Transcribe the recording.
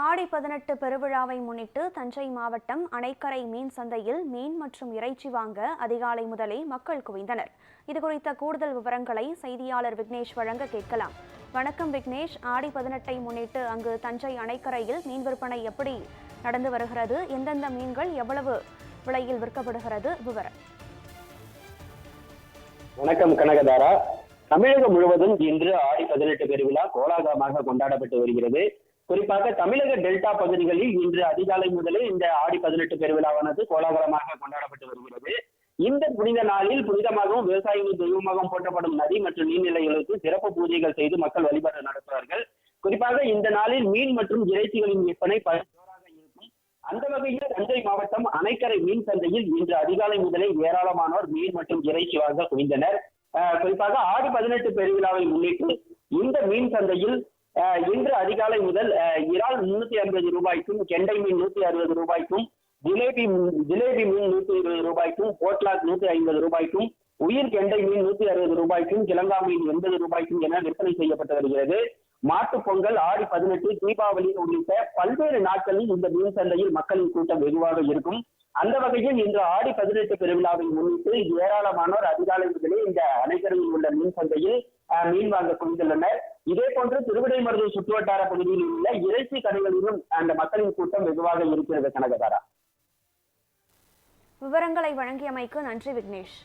ஆடி 18 பெருவிழாவை முன்னிட்டு தஞ்சை மாவட்டம் அணைக்கரை மீன் சந்தையில் மீன் மற்றும் இறைச்சி வாங்க அதிகாலை முதலே மக்கள் குவிந்தனர். இதுகுறித்த கூடுதல் விவரங்களை செய்தியாளர் விக்னேஷ் வழங்க கேட்கலாம். வணக்கம் விக்னேஷ். ஆடி 18ஐ முன்னிட்டு அங்கு தஞ்சை அணைக்கரையில் மீன் விற்பனை எப்படி நடந்து வருகிறது? எந்தெந்த மீன்கள் எவ்வளவு விலையில் விற்கப்படுகிறது? விவரம். வணக்கம் கனகதாரா. தமிழகம் முழுவதும் இன்று ஆடி 18 பெருவிழா கோலாகலமாக கொண்டாடப்பட்டு வருகிறது. குறிப்பாக தமிழக டெல்டா பகுதிகளில் இன்று அதிகாலை முதலே இந்த ஆடி 18 பெருவிழாவானது கோலாகலமாக கொண்டாடப்பட்டு வருகிறது. இந்த புனித நாளில் புனிதமாகவும் விவசாயிகள் தெய்வமாகவும் போற்றப்படும் நதி மற்றும் நீர்நிலைகளுக்கு சிறப்பு பூஜைகள் செய்து மக்கள் வழிபாடு நடத்துவார்கள். குறிப்பாக இந்த நாளில் மீன் மற்றும் இறைச்சிகளின் விற்பனை ஜோராக இருக்கும். அந்த வகையில் தஞ்சை மாவட்டம் அணைக்கரை மீன் சந்தையில் இன்று அதிகாலை முதலே ஏராளமானோர் மீன் மற்றும் இறைச்சி வாங்க குவிந்தனர். குறிப்பாக ஆடி 18 பெருவிழாவை முன்னிட்டு இந்த மீன் சந்தையில் இன்று அதிகாலை முதல் இறால் 350 ரூபாய்க்கும், கெண்டை மீன் 160 ரூபாய்க்கும், ஜிலேபி மீன் 120 ரூபாய்க்கும், போட்லாக் 150 ரூபாய்க்கும், உயிர் கெண்டை மீன் 160 ரூபாய்க்கும், கிழங்கா மீன் 80 ரூபாய்க்கும் என விற்பனை செய்யப்பட்டு வருகிறது. மாட்டுப் பொங்கல், ஆடி 18, தீபாவளி உள்ளிட்ட பல்வேறு நாட்களில் இந்த மீன் சந்தையில் மக்களின் கூட்டம் வெகுவாக இருக்கும். அந்த வகையில் இன்று ஆடி 18 பெருவிழாவை முன்னிட்டு ஏராளமானோர் அதிகாலை முதலே இந்த அணைக்கரையில் உள்ள மீன் சந்தையில் மீன் வாங்க குவிந்துள்ளனர். இதே போன்று திருவிடைமருதூர் சுற்றுவட்டார பகுதியில் உள்ள இறைச்சி கடைகளிலும் அந்த மக்களின் கூட்டம் வெகுவாக இருக்கிறது. கனகதாரா, விவரங்களை வழங்கியமைக்கு நன்றி விக்னேஷ்.